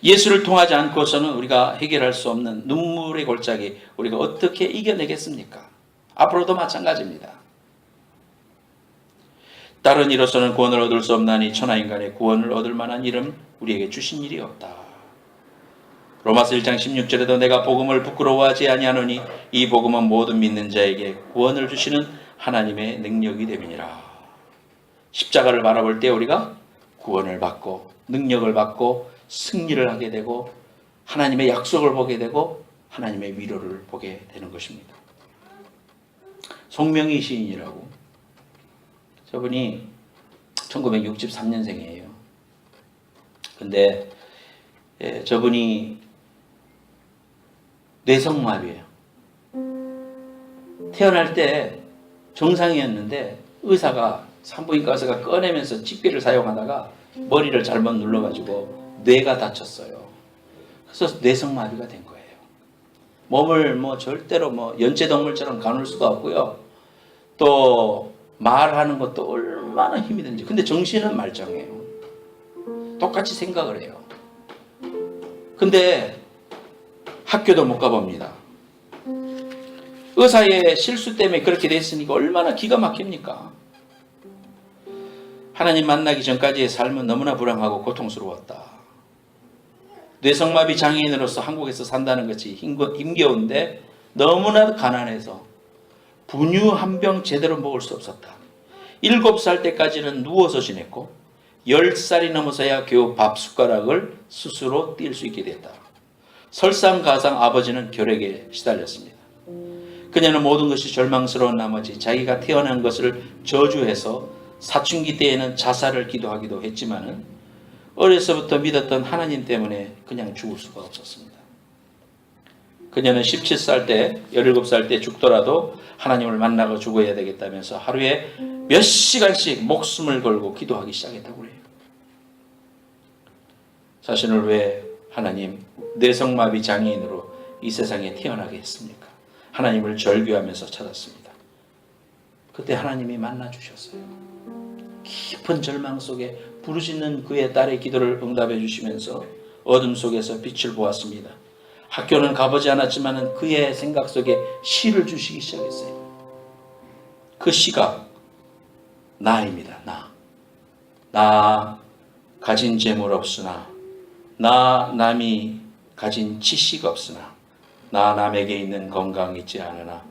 예수를 통하지 않고서는 우리가 해결할 수 없는 눈물의 골짜기 우리가 어떻게 이겨내겠습니까? 앞으로도 마찬가지입니다. 다른 이로서는 구원을 얻을 수 없나니 천하인간의 구원을 얻을 만한 이름 우리에게 주신 일이 없다. 로마서 1장 16절에도 내가 복음을 부끄러워하지 아니하노니 이 복음은 모든 믿는 자에게 구원을 주시는 하나님의 능력이 됨이니라. 십자가를 바라볼 때 우리가 구원을 받고 능력을 받고 승리를 하게 되고 하나님의 약속을 보게 되고 하나님의 위로를 보게 되는 것입니다. 송명희 시인이라고, 저분이 1963년생이에요. 근데 저분이 뇌성마비예요. 태어날 때 정상이었는데 의사가 산부인과 의사가 꺼내면서 집게를 사용하다가 머리를 잘못 눌러가지고 뇌가 다쳤어요. 그래서 뇌성마비가 된 거예요. 몸을 뭐 절대로 뭐 연체동물처럼 가눌 수가 없고요. 또 말하는 것도 얼마나 힘이 드는지. 근데 정신은 말짱해요. 똑같이 생각을 해요. 근데 학교도 못 가봅니다. 의사의 실수 때문에 그렇게 됐으니까 얼마나 기가 막힙니까? 하나님 만나기 전까지의 삶은 너무나 불행하고 고통스러웠다. 뇌성마비 장애인으로서 한국에서 산다는 것이 힘겨운데 너무나 가난해서 분유 한 병 제대로 먹을 수 없었다. 7살 때까지는 누워서 지냈고 10살이 넘어서야 겨우 밥 숟가락을 스스로 띨 수 있게 됐다. 설상가상 아버지는 결핵에 시달렸습니다. 그녀는 모든 것이 절망스러운 나머지 자기가 태어난 것을 저주해서 사춘기 때에는 자살을 기도하기도 했지만은 어려서부터 믿었던 하나님 때문에 그냥 죽을 수가 없었습니다. 그녀는 17살 때, 17살 때 죽더라도 하나님을 만나고 죽어야 되겠다면서 하루에 몇 시간씩 목숨을 걸고 기도하기 시작했다고 그래요. 자신을 왜 하나님 뇌성마비 장애인으로 이 세상에 태어나게 했습니까? 하나님을 절규하면서 찾았습니다. 그때 하나님이 만나주셨어요. 깊은 절망 속에 부르짖는 그의 딸의 기도를 응답해 주시면서 어둠 속에서 빛을 보았습니다. 학교는 가보지 않았지만 그의 생각 속에 시를 주시기 시작했어요. 그 시가 나입니다. 나 가진 재물 없으나, 나 남이 가진 지식 없으나, 나 남에게 있는 건강 있지 않으나,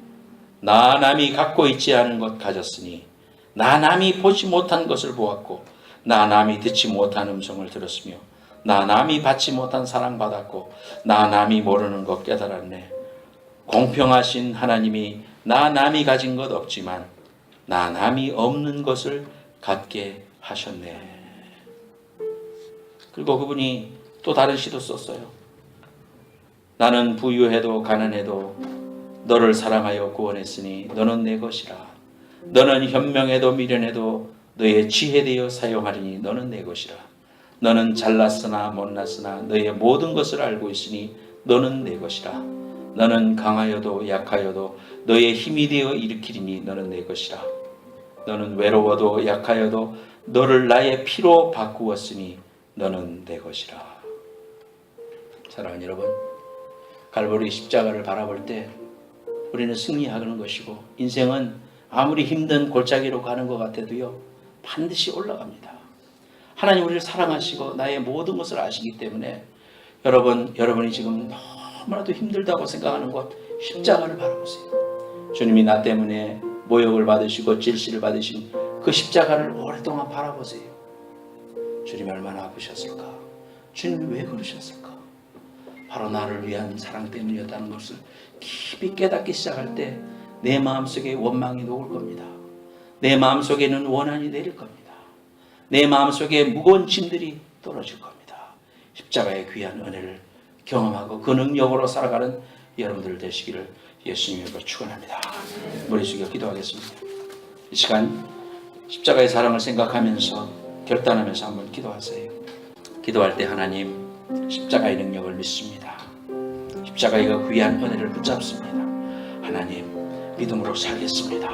나 남이 갖고 있지 않은 것 가졌으니, 나 남이 보지 못한 것을 보았고, 나 남이 듣지 못한 음성을 들었으며, 나 남이 받지 못한 사랑 받았고, 나 남이 모르는 것 깨달았네. 공평하신 하나님이 나 남이 가진 것 없지만 나 남이 없는 것을 갖게 하셨네. 그리고 그분이 또 다른 시도 썼어요. 나는 부유해도 가난해도 너를 사랑하여 구원했으니 너는 내 것이라. 너는 현명해도 미련해도 너의 지혜 되어 사용하리니 너는 내 것이라. 너는 잘났으나 못났으나 너의 모든 것을 알고 있으니 너는 내 것이라. 너는 강하여도 약하여도 너의 힘이 되어 일으키리니 너는 내 것이라. 너는 외로워도 약하여도 너를 나의 피로 바꾸었으니 너는 내 것이라. 사랑하는 여러분, 갈보리 십자가를 바라볼 때 우리는 승리하는 것이고, 인생은 아무리 힘든 골짜기로 가는 것 같아도요, 반드시 올라갑니다. 하나님 우리를 사랑하시고 나의 모든 것을 아시기 때문에 여러분이 지금 너무나도 힘들다고 생각하는 것, 십자가를 바라보세요. 주님이 나 때문에 모욕을 받으시고 질시를 받으신 그 십자가를 오랫동안 바라보세요. 주님이 얼마나 아프셨을까? 주님이 왜 그러셨을까? 바로 나를 위한 사랑 때문이었다는 것을 깊이 깨닫기 시작할 때 내 마음속에 원망이 녹을 겁니다. 내 마음속에는 원한이 내릴 겁니다. 내 마음속에 무거운 짐들이 떨어질 겁니다. 십자가의 귀한 은혜를 경험하고 그 능력으로 살아가는 여러분들 되시기를 예수님으로 축원합니다. 머리 숙여 기도하겠습니다. 이 시간 십자가의 사랑을 생각하면서 결단하면서 한번 기도하세요. 기도할 때 하나님, 십자가의 능력을 믿습니다. 십자가의 그 귀한 은혜를 붙잡습니다. 하나님, 믿음으로 살겠습니다.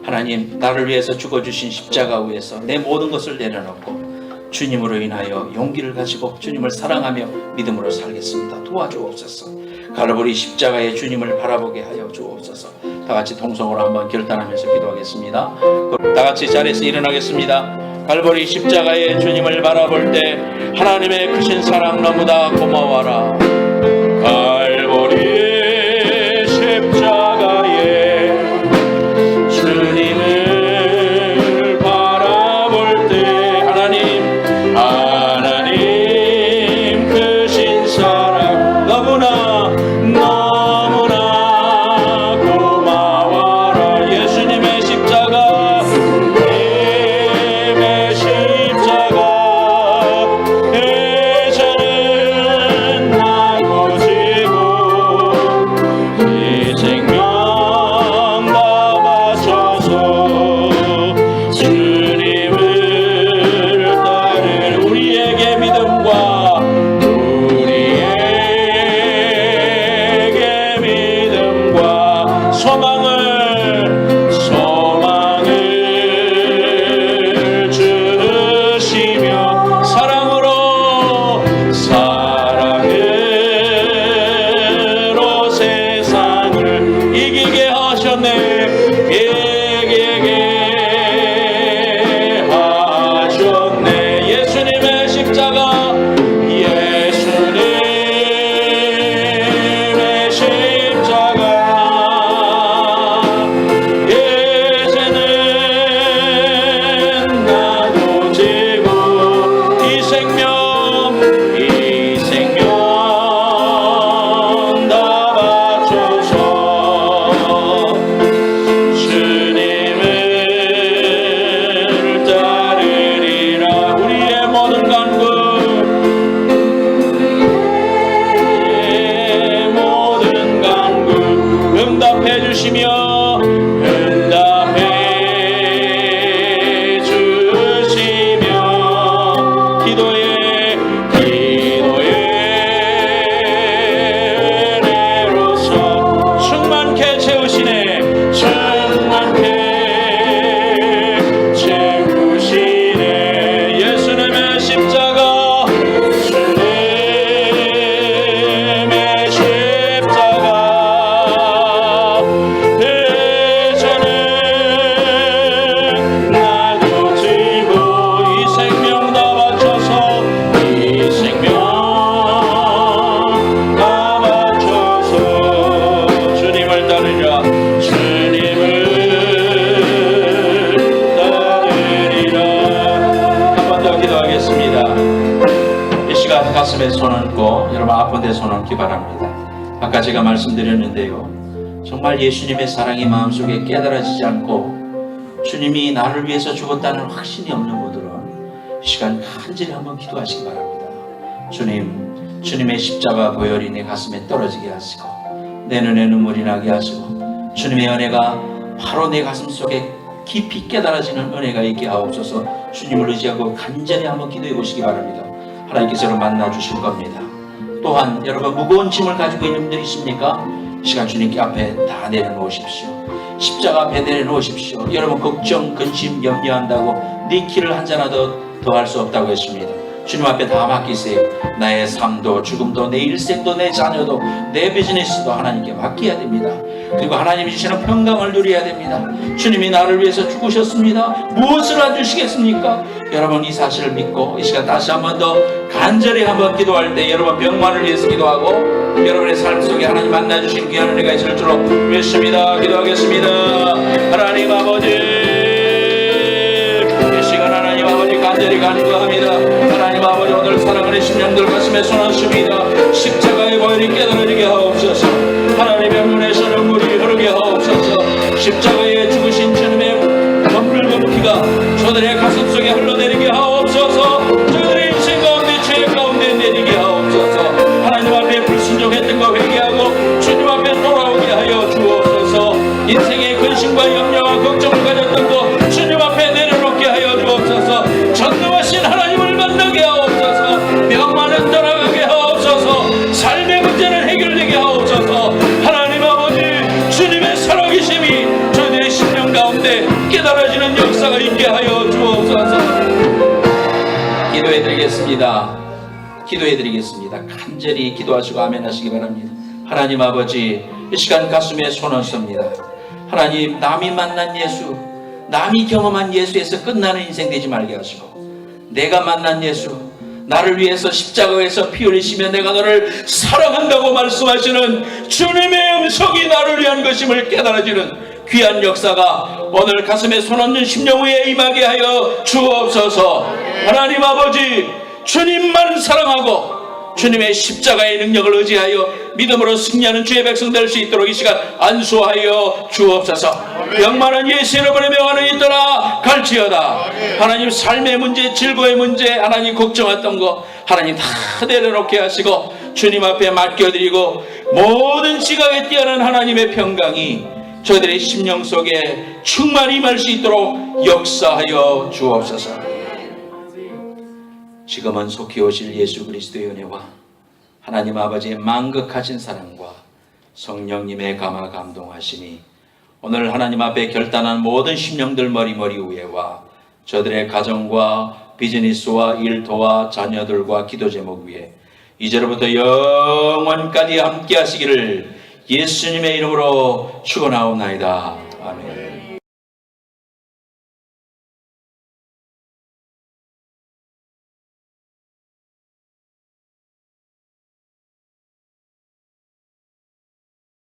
하나님, 나를 위해서 죽어주신 십자가 위에서 내 모든 것을 내려놓고 주님으로 인하여 용기를 가지고 주님을 사랑하며 믿음으로 살겠습니다. 도와주옵소서. 갈보리 십자가의 주님을 바라보게 하여 주옵소서. 다 같이 통성으로 한번 결단하면서 기도하겠습니다. 다 같이 자리에서 일어나겠습니다. 갈보리 십자가의 주님을 바라볼 때 하나님의 크신 사랑 너무나 고마워라. 갈보리 십자가의 주님을 바라볼 때 하나님 크신 사랑 너무나 고마워라. 예수님의 십자가, 예수님의 십자가 이제는 나고 지고 주시며 응답해 주시며 기도의 은혜로서 충만케 채우시네. 충만케 채우시네. 예수님의 십자가, 주님의 십자가 대전에 나도 지고 이 생명 다 바쳐서, 이 생명 다 바쳐서 주님을 따르리라. 주님을 따르리라. 한 번 더 기도하겠습니다. 이 시간 가슴에 손 얹고 여러분 아픈 데 손 얹기 바랍니다. 아까 제가 말씀드렸는데요, 정말 예수님의 사랑이 마음속에 깨달아지지 않고 주님이 나를 위해서 죽었다는 확신이 없는 분들은 이 시간 간절히 한번 기도하시기 바랍니다. 주님, 주님의 십자가 보혈이 내 가슴에 떨어지게 하시고 내 눈에 눈물이 나게 하시고 주님의 은혜가 바로 내 가슴 속에 깊이 깨달아지는 은혜가 있게 하옵소서. 주님을 의지하고 간절히 한번 기도해 보시기 바랍니다. 하나님께서 여러분 만나 주실 겁니다. 또한 여러분 무거운 짐을 가지고 있는 분들이 있습니까? 이 시간 주님께 앞에 다 내려놓으십시오. 십자가 앞에 내려놓으십시오. 여러분 걱정, 근심, 염려한다고 네 키를 한 자라도 더 할 수 없다고 했습니다. 주님 앞에 다 맡기세요. 나의 삶도 죽음도 내 일생도 내 자녀도 내 비즈니스도 하나님께 맡겨야 됩니다. 그리고 하나님이 주시는 평강을 누려야 됩니다. 주님이 나를 위해서 죽으셨습니다. 무엇을 안 주시겠습니까? 여러분 이 사실을 믿고 이 시간 다시 한 번 더 간절히 한번 기도할 때 여러분 병만을 위해서 기도하고 여러분의 삶 속에 하나님 만나주신 귀한 은혜가 있을 줄로 믿습니다. 기도하겠습니다. 하나님 아버지, 이 시간 하나님 아버지 간절히 간구합니다. 하나님 아버지 오늘 사랑하는 심령들 가슴에 손 얹습니다. 십자가의 보혈이 깨달아지게 하옵소서. 하나님의 눈에서 눈물이 흐르게 하옵소서. 십자가에 죽으신 주님의 붉은 피가 저들의 가슴 속에 흘러내리게 하옵소서. 저들의 인생 가운데 죄 가운데 내리게 하옵소서. 하나님 앞에 불순종했던 거 회개하고 주님 앞에 돌아오게 하여 주옵소서. 인생의 근심과 염려와 걱정을 가졌던 거 주님 앞에 내려놓게 하여 주옵소서. 전능하신 하나님을 만나게 하옵소서. 병만은 떠나가게 하옵소서. 삶의 문제는 해결되게 하옵소서. 하나님 아버지, 주님의 살아계심이 저희들의 심령 가운데 깨달아지는 역사가 있게 하여 주옵소서. 기도해드리겠습니다. 기도해드리겠습니다. 간절히 기도하시고 아멘 하시기 바랍니다. 하나님 아버지, 이 시간 가슴에 손 얹습니다. 하나님, 남이 만난 예수, 남이 경험한 예수에서 끝나는 인생 되지 말게 하시고 내가 만난 예수, 나를 위해서 십자가에서 피 흘리시며 내가 너를 사랑한다고 말씀하시는 주님의 음성이 나를 위한 것임을 깨달아지는 귀한 역사가 오늘 가슴에 손 얹는 심령 위에 임하게 하여 주옵소서. 하나님 아버지, 주님만 사랑하고 주님의 십자가의 능력을 의지하여 믿음으로 승리하는 주의 백성 될 수 있도록 이 시간 안수하여 주옵소서. 영만한 예수 여러분의 명하는 있더라 갈지어다. 하나님 삶의 문제, 즐거움의 문제, 하나님 걱정했던 거 하나님 다 내려놓게 하시고 주님 앞에 맡겨드리고 모든 지각에 뛰어난 하나님의 평강이 저희들의 심령 속에 충만히 임할 수 있도록 역사하여 주옵소서. 지금은 속히 오실 예수 그리스도의 은혜와 하나님 아버지의 만극하신 사랑과 성령님의 감화 감동하심이 오늘 하나님 앞에 결단한 모든 심령들 머리머리 위에와 저들의 가정과 비즈니스와 일터와 자녀들과 기도 제목 위에 이제로부터 영원까지 함께 하시기를 예수님의 이름으로 축원하옵나이다. 아멘.